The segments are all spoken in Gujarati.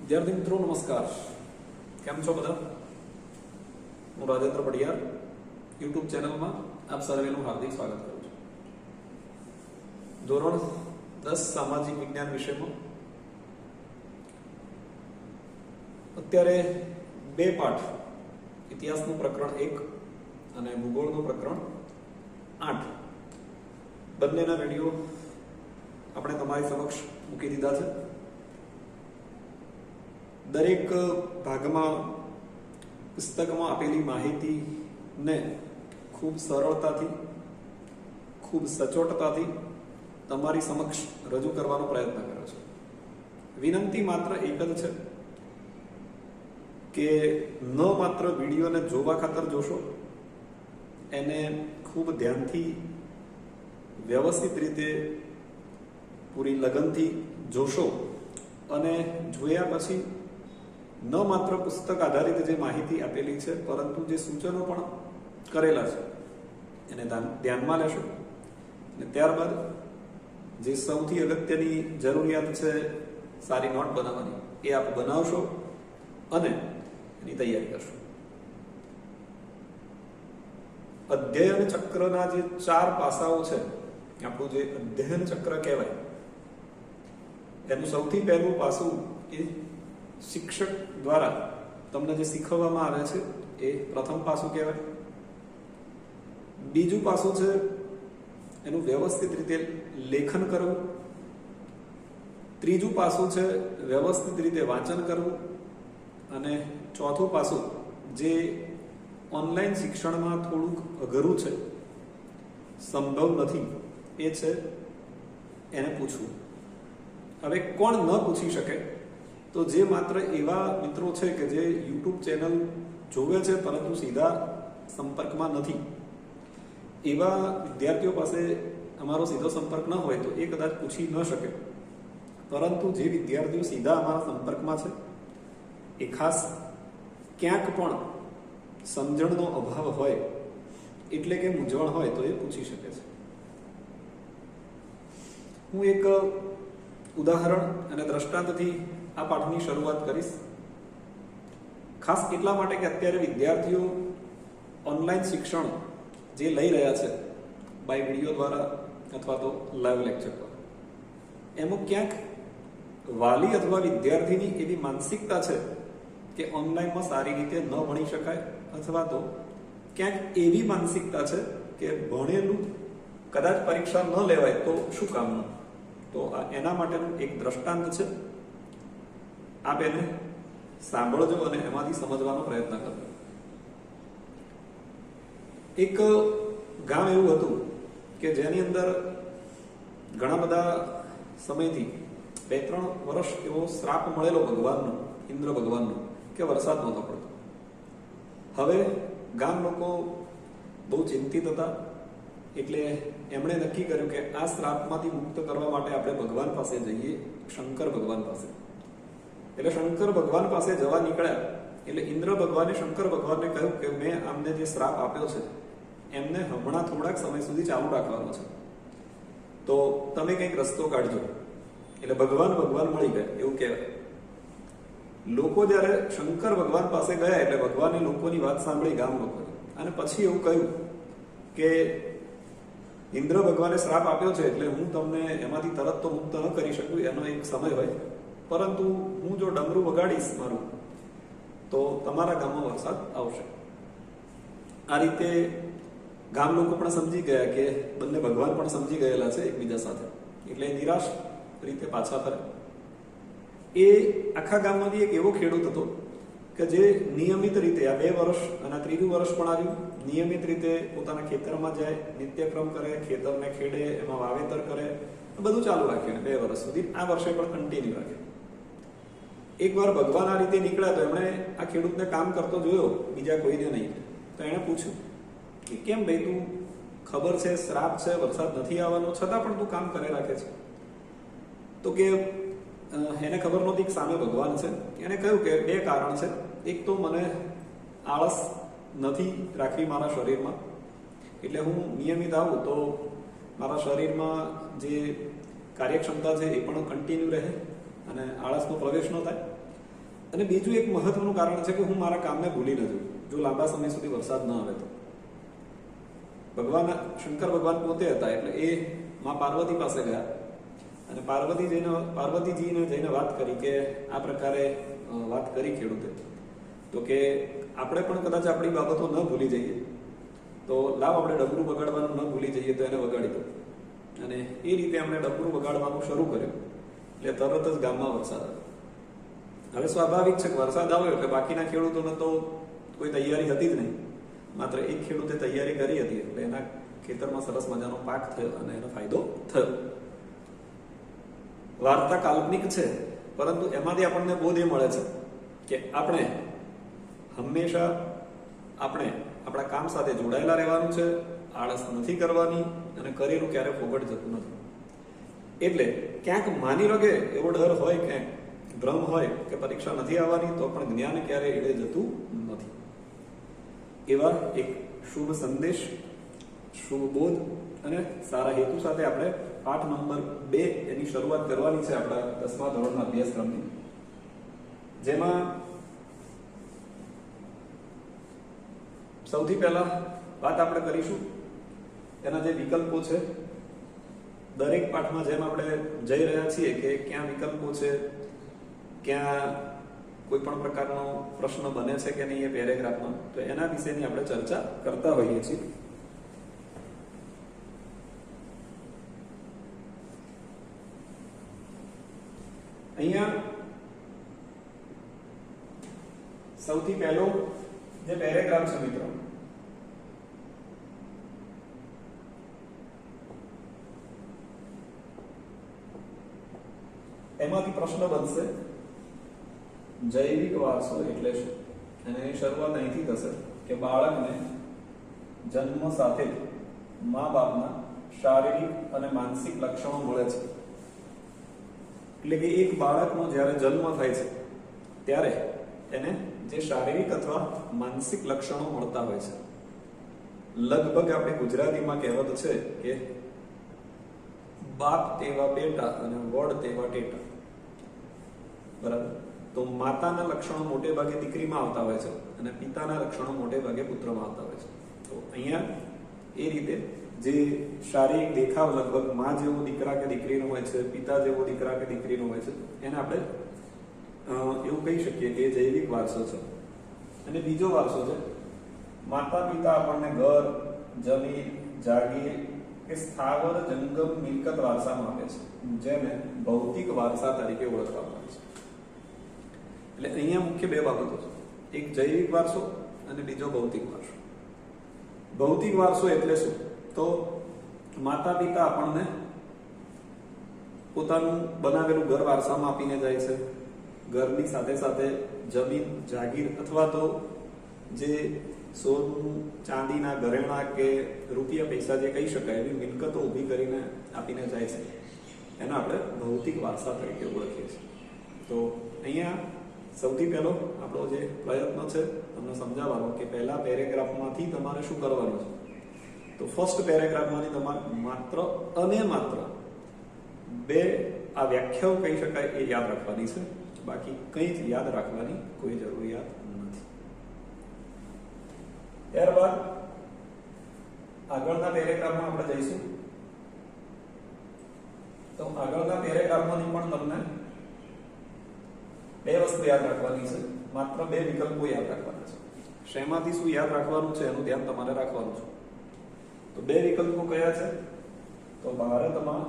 विद्यार्थी मित्रों नमस्कार। केम छो बधा? हूँ राजेन्द्र पडियार यूट्यूब चैनल में आप सर्वेનું हार्दिक स्वागत करूँ છું। ધોરણ 10 સામાજિક વિજ્ઞાન વિષયમાં અત્યારે બે પાઠ, ઇતિહાસનું પ્રકરણ 1 અને ભૂગોળનું પ્રકરણ 8 બંનેના વિડિયો આપણે તમારી સમક્ષ મૂકી દીધા છે। દરેક ભાગમાં પુસ્તકમાં આપેલી માહિતીને ખૂબ સરળતાથી, ખૂબ સચોટતાથી તમારી સમક્ષ રજૂ કરવાનો પ્રયત્ન કર્યો છે। વિનંતી માત્ર એક જ છે કે ન માત્ર વિડીયોને જોવા ખાતર જોશો, એને ખૂબ ધ્યાનથી, વ્યવસ્થિત રીતે, પૂરી લગનથી જોશો અને જોયા પછી ન માત્ર પુસ્તક આધારિત જે માહિતી આપેલી છે પરંતુ જે સૂચનો પણ કરેલા છે એને ધ્યાનમાં લેશો અને ત્યારબાદ જે સૌથી અગત્યની જરૂરિયાત છે સારી નોટ બનાવવાની, એ આપ બનાવશો અને એની તૈયારી કરશો। અધ્યયન ચક્રના જે 4 પાસાઓ છે, આપણું જે અધ્યયન ચક્ર કહેવાય, એનું સૌથી પહેલું પાસું એ શિક્ષક દ્વારા તમને જે શીખવવામાં આવે છે એ પ્રથમ પાસું કહેવાય। બીજું પાસું છે એનું વ્યવસ્થિત રીતે લેખન કરવું। ત્રીજું પાસું છે વ્યવસ્થિત રીતે વાંચન કરવું અને ચોથું પાસું જે ઓનલાઈન શિક્ષણમાં થોડુંક અઘરું છે, સંભવ નથી, એ છે એને પૂછવું। હવે કોણ ન પૂછી શકે? તો જે માત્ર એવા મિત્રો છે કે જે યુટ્યુબ ચેનલ જોવે છે પરંતુ સીધા સંપર્કમાં નથી, એવા વિદ્યાર્થીઓ પાસે અમારો સીધો સંપર્ક ન હોય તો એ કદાચ પૂછી ન શકે। પરંતુ જે વિદ્યાર્થીઓ સીધા અમારા સંપર્કમાં છે એ ખાસ ક્યાંક પણ સમજણનો અભાવ હોય, એટલે કે મૂંઝવણ હોય, તો એ પૂછી શકે છે। હું એક ઉદાહરણ અને દ્રષ્ટાંતથી આ પાઠની શરૂઆત કરીશ, ખાસ એટલા માટે કે અત્યારે વિદ્યાર્થીઓ ઓનલાઈન શિક્ષણ જે લઈ રહ્યા છે બાય વિડીયો દ્વારા અથવા તો લાઈવ લેક્ચર દ્વારા, એમાં ક્યાંક વાલી અથવા વિદ્યાર્થીની એવી માનસિકતા છે કે ઓનલાઈનમાં સારી રીતે ન ભણી શકાય, અથવા તો ક્યાંક એવી માનસિકતા છે કે ભણેલું કદાચ પરીક્ષા ન લેવાય તો શું કામનું। તો એના માટેનું એક દ્રષ્ટાંત છે, આપ એને સાંભળજો અને એમાંથી સમજવાનો પ્રયત્ન કરજો। એક ગામ એવું હતું કે જેની અંદર ઘણા બધા સમયથી 2-3 વર્ષ એવો શ્રાપ મળેલો ભગવાનનો, ઇન્દ્ર ભગવાનનો, કે વરસાદ નહોતો પડતો। હવે ગામ લોકો બહુ ચિંતિત હતા, એટલે એમણે નક્કી કર્યું કે આ શ્રાપમાંથી મુક્ત કરવા માટે આપણે ભગવાન પાસે જઈએ, શંકર ભગવાન પાસે। એટલે શંકર ભગવાન પાસે જવા નીકળ્યા એટલે ઇન્દ્ર ભગવાને શંકર ભગવાનને કહ્યું કે મેં આમને જે શ્રાપ આપ્યો છે એમને હમણાં થોડાક સમય સુધી ચાલુ રાખવાનો છે, તો તમે કંઈક રસ્તો કાઢજો। એટલે ભગવાન મળી ગયા એવું કહેવાય। લોકો જ્યારે શંકર ભગવાન પાસે ગયા એટલે ભગવાને લોકોની વાત સાંભળી, ગામ લોકોની, અને પછી એવું કહ્યું કે ઇન્દ્ર ભગવાને શ્રાપ આપ્યો છે એટલે હું તમને એમાંથી તરત તો મુક્ત ન કરી શકું, એનો એક સમય હોય, પરંતુ હું જો ડમરું વગાડીશ મારું તો તમારા ગામમાં વરસાદ આવશે। આ રીતે ગામ લોકો પણ સમજી ગયા કે બંને ભગવાન પણ સમજી ગયેલા છે એકબીજા સાથે, એટલે નિરાશ રીતે પાછા ફરે। એ આખા ગામમાંથી એક એવો ખેડૂત હતો કે જે નિયમિત રીતે આ 2 વર્ષ અને 3જું વર્ષ પણ આવ્યું, નિયમિત રીતે પોતાના ખેતરમાં જાય, નિત્યક્રમ કરે, ખેતરને ખેડે, એમાં વાવેતર કરે, બધું ચાલુ રાખ્યું 2 વર્ષ સુધી। આ વર્ષે પણ કન્ટિન્યુ રાખ્યું। એકવાર ભગવાન આ રીતે નીકળ્યા તો એમણે આ ખેડૂતને કામ કરતો જોયો, બીજા કોઈને નહીં, તો એણે પૂછ્યું કે કેમ ભાઈ, તું ખબર છે શ્રાપ છે, વરસાદ નથી આવવાનો, છતાં પણ તું કામ કરે રાખે છે? તો કે એને ખબર નહોતી કે સામે ભગવાન છે। એને કહ્યું કે 2 કારણ છે, એક તો મને આળસ નથી રાખવી મારા શરીરમાં, એટલે હું નિયમિત આવું તો મારા શરીરમાં જે કાર્યક્ષમતા છે એ પણ કન્ટિન્યુ રહે અને આળસનો પ્રવેશ ન થાય। અને બીજું એક મહત્વનું કારણ છે કે હું મારા કામને ભૂલી ન જઉં જો લાંબા સમય સુધી વરસાદ ન આવે તો. ભગવાન શંકર ભગવાન પોતે હતા એટલે એ માં પાર્વતી પાસે ગયા અને પાર્વતીજીને જઈને વાત કરી કે આ પ્રકારે વાત કરી ખેડૂતે તો કે આપણે પણ કદાચ આપણી બાબતો ન ભૂલી જઈએ તો લાવ આપણે ડમરું વગાડવાનું ન ભૂલી જઈએ તો એને વગાડી દો. અને એ રીતે એમણે ડમરું વગાડવાનું શરૂ કર્યું એટલે તરત જ ગામમાં વરસાદ આવ્યો. હવે સ્વાભાવિક છે કે વરસાદ આવ્યો એટલે બાકીના ખેડૂતોને તો કોઈ તૈયારી હતી જ નહીં, માત્ર એક ખેડૂતે તૈયારી કરી હતી એટલે એના ખેતરમાં સરસ મજાનો પાક થયો અને એનો ફાયદો થયો. વાર્તા કાલ્પનિક છે પરંતુ એમાંથી આપણને બોધ એ મળે છે કે આપણે હંમેશા આપણા કામ સાથે જોડાયેલા રહેવાનું છે, આળસ નથી કરવાની અને કરેલું ક્યારે ફોગટ જતું નથી. એટલે ક્યાંક માની લો કે એવો ડર હોય, ક્યાંક ભ્રમ હોય કે પરીક્ષા નથી આવવાની તો પણ જ્ઞાન ક્યારે એડે જતું નથી. એવા એક શુભ સંદેશ, શુભ બોધ અને સારા હેતુ સાથે આપણે પાઠ નંબર 2 એની શરૂઆત કરવાની છે આપણા 10મા ધોરણના અભ્યાસક્રમની, જેમાં સૌથી પહેલા વાત આપણે કરીશું એના જે વિકલ્પો છે. દરેક પાઠમાં જેમ આપણે જઈ રહ્યા છીએ કે ક્યાં વિકલ્પો છે, ક્યાં કોઈ પણ પ્રકારનો પ્રશ્ન બને છે કે નહીં એ પેરેગ્રાફમાં, તો એના વિશેની આપણે ચર્ચા કરતા હોઈએ છીએ. અહીંયા સૌથી પહેલો જે પેરેગ્રાફ છે મિત્રો, એમાંથી પ્રશ્ન બનશે જૈવિક વારસો એટલે શું? અને એની શરૂઆત અહીંથી થશે કે બાળકને જન્મ સાથે મા બાપના શારીરિક અને માનસિક લક્ષણો મળે છે. એટલે કે એક બાળકનો જ્યારે જન્મ થાય છે ત્યારે એને જે શારીરિક અથવા માનસિક લક્ષણો મળતા હોય છે, લગભગ આપણે ગુજરાતીમાં કહેવત છે કે બાપ તેવા બેટા અને વડ તેવા ટેટા. બરાબર? તો માતાના લક્ષણો મોટે ભાગે દીકરીમાં આવતા હોય છે અને પિતાના લક્ષણો મોટે ભાગે પુત્રમાં આવતા હોય છે. તો અહીંયા એ રીતે જે શારીરિક દેખાવ લગભગ માં જેવો દીકરા કે દીકરીનો હોય છે, પિતા જેવો દીકરા કે દીકરીનો હોય છે, એને આપણે એવું કહી શકીએ કે જૈવિક વારસો છે. અને બીજો વારસો છે માતા પિતા આપણને ઘર, જમીન, જાગીર કે સ્થાવર જંગમ મિલકત વારસામાં આપે છે, જેને ભૌતિક વારસા તરીકે ઓળખવામાં આવે છે. એટલે અહીંયા મુખ્ય બે બાબતો છે, એક જૈવિક વારસો અને બીજો ભૌતિક વારસો. ભૌતિક વારસો એટલે શું? તો માતા પિતા આપણને પોતાનું બનાવેલું ઘર વારસામાં આપીને જાય છે. ઘરની સાથે સાથે જમીન, જાગીર અથવા તો જે સોનું, ચાંદીના ઘરેણા કે રૂપિયા પૈસા જે કહી શકાય એવી મિલકતો ઊભી કરીને આપીને જાય છે, એના આપણે ભૌતિક વારસા તરીકે ઓળખીએ છીએ. તો અહીંયા સૌથી પહેલો આપણો જે પ્રયત્ન છે તમને સમજાવવાનો કે પહેલા પેરેગ્રાફમાંથી તમારે શું કરવાનું છે. તો ફર્સ્ટ પેરેગ્રાફમાંથી તમારે માત્ર અને માત્ર 2 આ વ્યાખ્યાઓ કહી શકાય એ યાદ રાખવાની છે, બાકી કંઈ જ યાદ રાખવાની કોઈ જરૂરિયાત નથી. ત્યારબાદ આગળના પેરેગ્રાફમાં આપણે જઈશું. તો આગળના પેરેગ્રાફમાંથી પણ તમને 2 વસ્તુ યાદ રાખવાની છે, માત્ર 2 વિકલ્પો યાદ રાખવાના છે. શેમાંથી શું યાદ રાખવાનું છે એનું ધ્યાન તમારે રાખવાનું છે. તો 2 વિકલ્પો કયા છે? તો ભારતમાં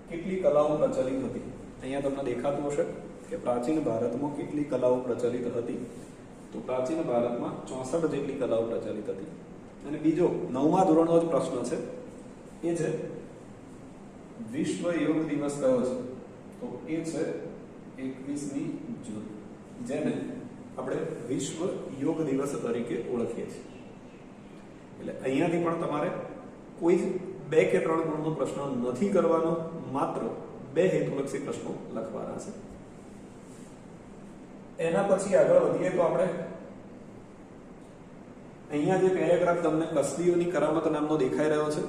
કેટલી કલાઓ પ્રચલિત હતી? અહીંયા તમને દેખાતું હશે કે પ્રાચીન ભારતમાં કેટલી કલાઓ પ્રચલિત હતી? તો પ્રાચીન ભારતમાં 64 જેટલી કલાઓ પ્રચલિત હતી. અને બીજો 9મા ધોરણનો જ પ્રશ્ન છે, એ છે વિશ્વ યોગ દિવસ કયો છે? તો એ છે 21મી જૂન, જેને આપણે વિશ્વ યોગ દિવસ તરીકે ઓળખીએ છીએ. એટલે અહીંયાથી પણ તમારે કોઈ 2 કે 3 ગુણનો પ્રશ્ન નથી કરવાનો, માત્ર 2 હેતુલક્ષી પ્રશ્નો લખવાના છે. એના પછી આગળ વધીએ તો આપણે અહીંયા જે પેરેગ્રાફ તમને કસ્બીઓની કરામત નામનો દેખાઈ રહ્યો છે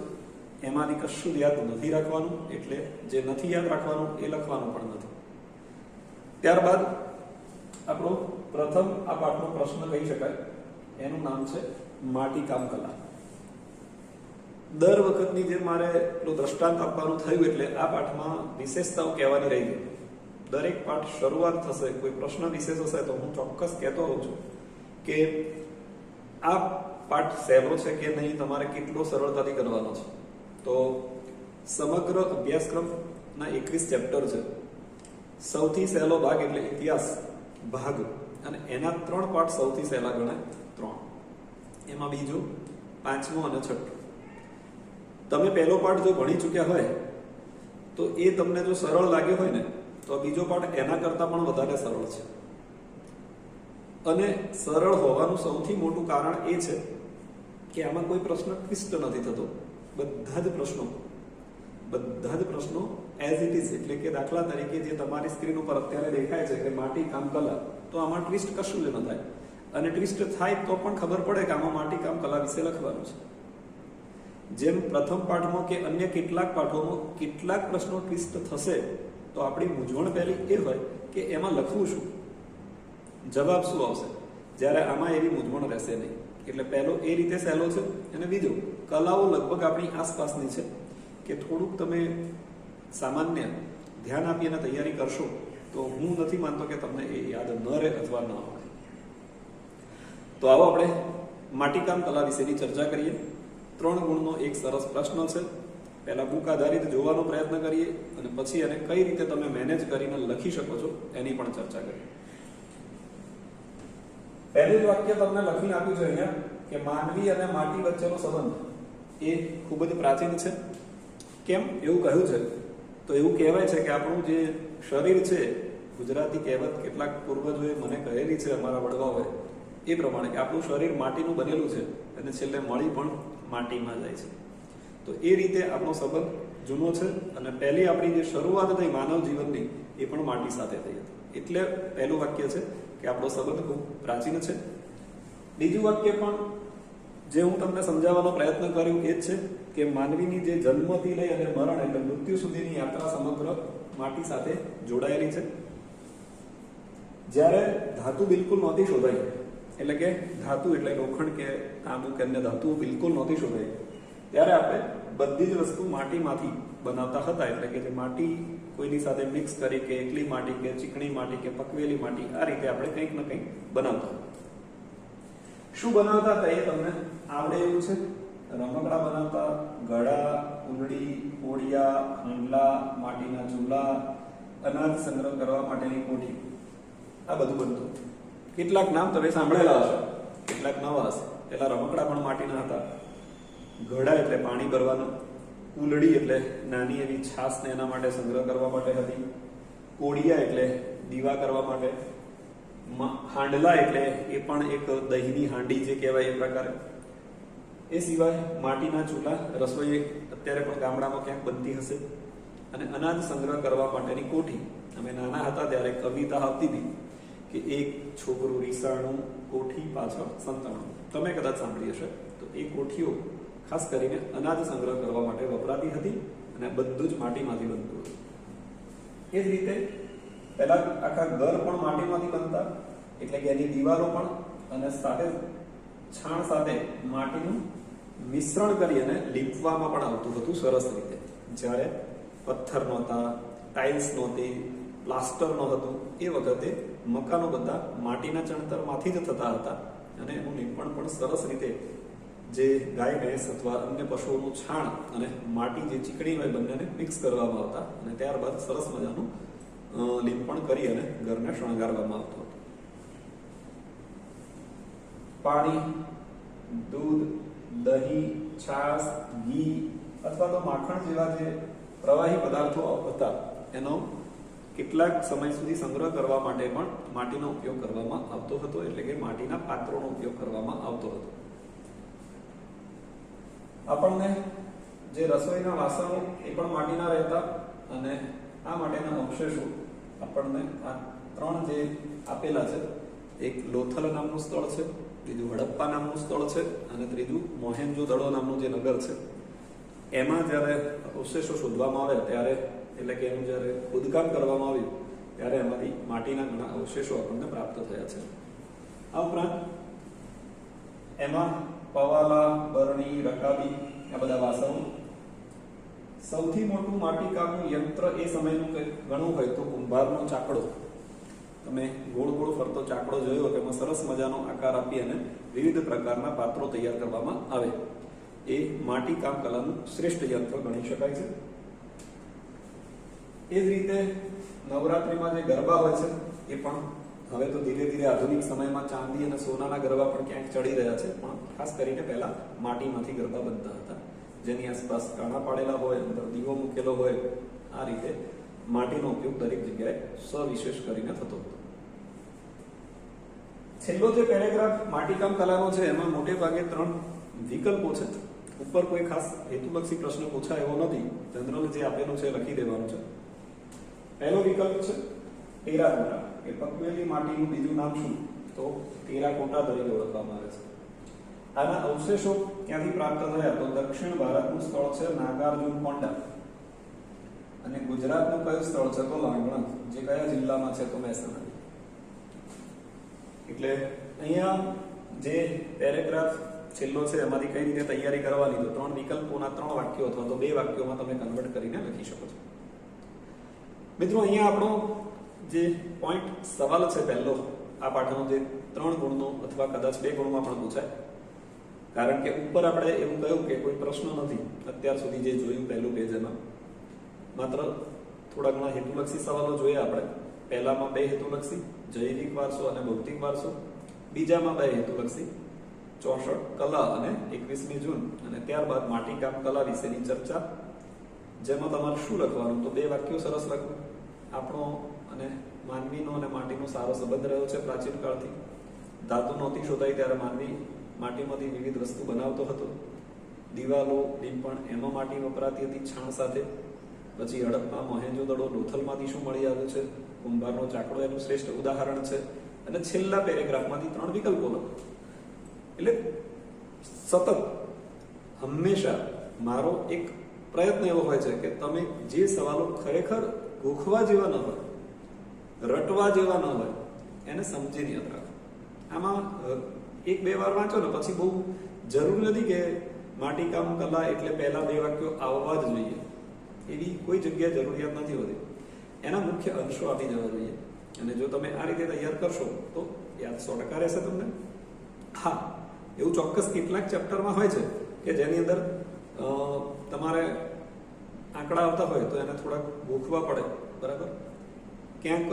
એમાંથી કશું યાદ નથી રાખવાનું, એટલે જે નથી યાદ રાખવાનું એ લખવાનું પણ નથી. ત્યારબાદ આપણો પ્રથમ આ પાઠનો પ્રશ્ન કહી શકાય, એનું નામ છે માટીકામ કલા. દર વખતની જે મારે પેલું દ્રષ્ટાંત આપવાનું થયું એટલે આ પાઠમાં વિશેષતાઓ કહેવાની રહી ગઈ. દરેક પાઠ શરૂઆત થશે કોઈ પ્રશ્ન વિશેષ હશે તો હું ચોક્કસ કહેતો હોઉં છું કે આ પાઠ સહેલો છે કે નહીં, તમારે કેટલો સરળતાથી કરવાનો છે. તો સમગ્ર અભ્યાસક્રમના 21 ચેપ્ટર છે. સૌથી સહેલો ભાગ એટલે ઇતિહાસ ભાગ, અને એના 3 પાઠ સૌથી સહેલા ગણાય, 3. એમાં બીજો, 5મો અને 6. તમે પહેલો પાઠ જો ભણી ચૂક્યા હોય તો એ તમને જો સરળ લાગ્યો હોય ને તો બીજો પાઠ એના કરતાં પણ વધારે સરળ છે. અને સરળ હોવાનું સૌથી મોટું કારણ એ છે કે આમાં કોઈ પ્રશ્ન ટ્વિસ્ટ નથી થતો. બધા જ પ્રશ્નો એઝ ઇટ ઇઝ, એટલે કે દાખલા તરીકે જે તમારી સ્ક્રીન ઉપર અત્યારે દેખાય છે કે માટીકામ કલા, તો આમાં ટ્વિસ્ટ કશું જ ન થાય. અને ટ્વિસ્ટ થાય તો પણ ખબર પડે કે આમાં માટીકામ કલા વિશે લખવાનું છે. જેમ પ્રથમ પાઠમાં કે અન્ય કેટલાક પાઠોમાં કેટલાક પ્રશ્નો ટ્વિસ્ટ થશે તો આપણી મૂંઝવણ પહેલી એ હોય કે એમાં લખવું શું, જવાબ શું આવશે, જ્યારે આમાં એવી મૂંઝવણ રહેશે નહીં. એટલે પહેલો એ રીતે સહેલો છે. અને બીજો, કલાઓ લગભગ આપણી આસપાસની છે કે થોડુંક તમે સામાન્ય ધ્યાન આપી અને તૈયારી કરશો તો હું નથી માનતો કે તમને એ યાદ ન રહે અથવા ન આવે. તો આવો આપણે માટીકામ કલા વિશેની ચર્ચા કરીએ. 3 ગુણનો એક સરસ પ્રશ્ન છે. પહેલા બુક આધારિત જોવાનો પ્રયત્ન કરીએ અને પછી એને કઈ રીતે તમે મેનેજ કરીને લખી શકો છો એની પણ ચર્ચા કરીએ. પહેલું જ વાક્ય તમને લખીને આપ્યું છે અહીંયા કે માનવી અને માટી વચ્ચેનો સંબંધ એ ખૂબ જ પ્રાચીન છે. કેમ એવું કહ્યું છે? તો એવું કહેવાય છે કે આપણું જે શરીર છે, ગુજરાતી કહેવત કેટલાક પૂર્વજોએ મને કહેલી છે, અમારા વડવાઓએ, એ પ્રમાણે કે આપણું શરીર માટીનું બનેલું છે અને છેલ્લે મળી પણ માટીમાં જાય છે. તો એ રીતે આપણો સંબંધ જૂનો છે અને પહેલી આપણી જે શરૂઆત થઈ માનવ જીવનની એ પણ માટી સાથે થઈ હતી. એટલે પહેલું વાક્ય છે કે આપણો સંબંધ ખૂબ પ્રાચીન છે. બીજું વાક્ય પણ જે હું તમને સમજાવવાનો પ્રયત્ન કર્યો એ જ છે કે માનવીની જે જન્મથી લઈ અને મરણ એટલે મૃત્યુ સુધીની યાત્રા સમગ્ર માટી સાથે જોડાયેલી છે. જ્યારે ધાતુ બિલકુલ નહોતી શોધાઈ, એટલે કે ધાતુ એટલે લોખંડ કે તાંબુ કે અન્ય ધાતુઓ બિલકુલ નહોતી શોધાઈ, ત્યારે આપણે બધી જ વસ્તુ માટીમાંથી બનાવતા હતા. એટલે કે જે માટી કોઈની સાથે મિક્સ કરી કે એકલી માટી કે ચીકણી માટી કે પકવેલી માટી, આ રીતે આપણે કંઈક ને કંઈક બનાવતા. શું બનાવતા હતા એ તમને આવડે એવું છે? રમકડા બનાવતા, ઘડા, કુંડળી, કોડિયા, હાંડલા, માટીના ચૂલા, અનાજ સંગ્રહ કરવા માટેની કોઠી, આ બધું બનતું. કેટલાક નામ તમે સાંભળેલા હશે, કેટલાક નવા હશે. પેલા રમકડા પણ માટીના હતા. ઘડા એટલે પાણી ભરવાનું, કુલડી એટલે નાની એવી છાસને એના માટે સંગ્રહ કરવા માટે હતી, કોડિયા એટલે દીવા કરવા માટે, હાંડલા એટલે એ પણ એક દહીંની હાંડી જે કહેવાય એ પ્રકારે. એ સિવાય માટીના ચૂલા, રસોઈ અત્યારે પણ ગામડામાં ક્યાંક બનતી હશે. અને અનાજ સંગ્રહ કરવા માટેની કોઠી. અમે નાના હતા ત્યારે કવિતા આવતી હતી કે એક છોકરું રીસાણું, કોઠી પાછળ સંતાણું. તમે કદાચ સાંભળી હશે. તો એ કોઠીઓ ખાસ કરીને અનાજ સંગ્રહ કરવા માટે વપરાતી હતી અને બધું જ માટીમાંથી બનતું હતું. એ જ રીતે પહેલા આખા ઘર પણ માટીમાંથી બનતા, એટલે કે એની દિવાલો પણ, અને સાથે છાણ સાથે માટીનું મિશ્રણ કરી અને લીપવામાં પણ આવતું હતું સરસ રીતે. જ્યારે પથ્થર નહોતા, ટાઇલ્સ નહોતી, પ્લાસ્ટર નહોતું, એ વખતે મકાનો બધા માટીના ચણતરમાંથી જ થતા હતા અને એનું લીંપણ પણ સરસ રીતે જે ગાય ભેંસ અથવા અન્ય પશુઓનું છાણ અને માટી જે ચીકણી હોય બંનેને મિક્સ કરવામાં આવતા અને ત્યારબાદ સરસ મજાનું લીંપણ કરી અને ઘરને શણગારવામાં આવતું હતું. પાણી, દૂધ, દહીં, છાશ, ઘી અથવા તો માખણ જેવા જે પ્રવાહી પદાર્થો હતા એનો કેટલાક સમય સુધી સંગ્રહ કરવા માટે પણ માટીનો ઉપયોગ કરવામાં આવતો હતો. એટલે કે માટીના પાત્રોનો ઉપયોગ કરવામાં આવતો હતો. આપણને જે રસોઈના વાસણો એ પણ માટીના રહેતા અને આ માટેના અવશેષો આપણને આ 3 જે આપેલા છે, એક લોથલ નામનું સ્થળ છે, બીજું હડપ્પા નામનું સ્થળ છે અને ત્રીજું મોહેન્જો-દડો નામનું જે નગર છે, એમાં જ્યારે અવશેષો શોધવામાં આવ્યા ત્યારે, એટલે કે એનું જ્યારે ખોદકામ કરવામાં આવ્યું ત્યારે એમાંથી માટીના ઘણા અવશેષો આપણને પ્રાપ્ત થયા છે. આ ઉપરાંત એમાં પવાલા, બરણી, રકાબી આ બધા વાસણો. સૌથી મોટું માટીકામનું યંત્ર એ સમયનું ગણવું હોય તો કુંભારનો ચાકડો. તમે ગોળ ગોળ ફરતો ચાકડો જોયો, તેમાં સરસ મજાનો આકાર આપી અને વિવિધ પ્રકારના પાત્રો તૈયાર કરવામાં આવે. એ માટીકામ કલાનું શ્રેષ્ઠ યંત્ર ગણી શકાય છે. એ જ રીતે નવરાત્રિમાં જે ગરબા હોય છે એ પણ હવે તો ધીરે ધીરે આધુનિક સમયમાં ચાંદી અને સોનાના ગરબા પણ ક્યાંક ચડી રહ્યા છે, પણ ખાસ કરીને પહેલા માટીમાંથી ગરબા બનતા હતા, જેની આસપાસ કાણા પાડેલા હોય, અંદર દીવો મૂકેલો હોય. આ રીતે માટીનો ઉપયોગ દરેક જગ્યાએ સવિશેષ કરીને થતો હતો. છેલ્લો જે પેરેગ્રાફ માટીકામ કલાનો છે એમાં મોટે ભાગે 3 વિકલ્પો છે. ઉપર કોઈ ખાસ હેતુલક્ષી પ્રશ્ન પૂછાય એવો નથી, જનરલ જે આપેલું છે લખી દેવાનું છે. પહેલો વિકલ્પ છે ટેરાકોટા, કે પકવેલી માટીનું બીજું નામ શું? તો ટેરાકોટા તરીકે ઓળખવામાં આવે છે. આના અવશેષો ક્યાંથી પ્રાપ્ત થયા? તો દક્ષિણ ભારતનું સ્થળ છે નાગાર્જુન કોંડા, અને ગુજરાતનું કયું સ્થળ છે? તો લાંગણ, જે કયા જિલ્લામાં છે? તો મહેસાણા. એટલે અહીંયા જે પેરેગ્રાફ છેલ્લો છે એમાંથી કઈ રીતે તૈયારી કરવાની, તો 3 વિકલ્પોના 3 વાક્યો અથવા તો 2 વાક્યોમાં તમે કન્વર્ટ કરીને લખી શકો છો. મિત્રો, અહીંયા આપણો જે પોઈન્ટ સવાલ છે પહેલો આ પાઠનો, જે 3 ગુણનો અથવા કદાચ 2 ગુણમાં પણ પૂછાય, કારણ કે ઉપર આપણે એવું કહ્યું કે કોઈ પ્રશ્ન નથી અત્યાર સુધી જે જોયું પહેલું પેજ, એમાં માત્ર થોડા ઘણા હેતુલક્ષી સવાલો જોયા આપણે. પહેલામાં 2 હેતુલક્ષી, જૈવિક વારસો અને ભૌતિક વારસો. બીજામાં 2 હેતુલક્ષી, 64 કલા અને 21મી જૂન. અને ત્યારબાદ માટીકામ કલા વિશેની ચર્ચા, જેમાં તમારે શું લખવાનું? તો 2 વાક્યો સરસ લખવું. આપણો અને માનવીનો અને માટીનો સારો સંબંધ રહ્યો છે પ્રાચીન કાળથી. ધાતુ નહોતી શોધાઈ ત્યારે માનવી માટીમાંથી વિવિધ વસ્તુ બનાવતો હતો. દિવાલો, લીંપણ એમાં માટી વપરાતી હતી છાણ સાથે. પછી હડપ્પા, મોહેંજો-દડો, લોથલમાંથી શું મળી આવ્યું છે? કુંભારનો ચાકડો એનું શ્રેષ્ઠ ઉદાહરણ છે. અને છેલ્લા પેરેગ્રાફમાંથી 3 વિકલ્પો લખો. એટલે સતત હંમેશા મારો એક પ્રયત્ન એવો હોય છે કે તમે જે સવાલો ખરેખર ગોખવા જેવા ન હોય, રટવા જેવા ન હોય, એને સમજીને યાદ રાખો. આમાં 1-2 વાર વાંચો ને પછી બહુ જરૂર નથી કે માટીકામ કલા એટલે પહેલા 2 વાક્યો આવવા જ જોઈએ, એવી કોઈ જગ્યાએ જરૂરિયાત નથી હોતી. એના મુખ્ય અંશો આપી જવા જોઈએ. અને જો તમે આ રીતે તૈયાર કરશો તો યાદ 100% રહેશે તમને. હા, એવું ચોક્કસ કેટલાક ચેપ્ટરમાં હોય છે કે જેની અંદર તમારે આંકડા આવતા હોય તો એને થોડાક ગોખવા પડે, બરાબર. ક્યાંક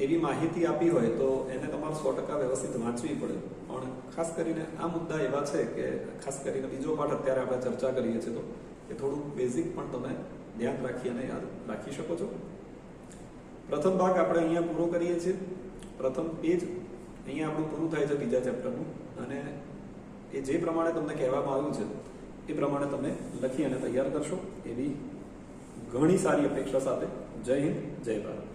એવી માહિતી આપી હોય તો એને તમારે 100% વ્યવસ્થિત વાંચવી પડે. પણ ખાસ કરીને આ મુદ્દા એવા છે કે ખાસ કરીને બીજો પાઠ અત્યારે આપણે ચર્ચા કરીએ છીએ તો એ થોડું બેઝિક પણ તમે ધ્યાન રાખી અને યાદ રાખી શકો છો. પ્રથમ ભાગ આપણે અહીંયા પૂરો કરીએ છીએ. પ્રથમ પેજ અહીંયા આપણું પૂરું થાય છે બીજા ચેપ્ટરનું. અને એ જે પ્રમાણે તમને કહેવામાં આવ્યું છે એ પ્રમાણે તમે લખી અને તૈયાર કરશો એવી ઘણી સારી અપેક્ષા સાથે. જય હિન્દ, જય ભારત.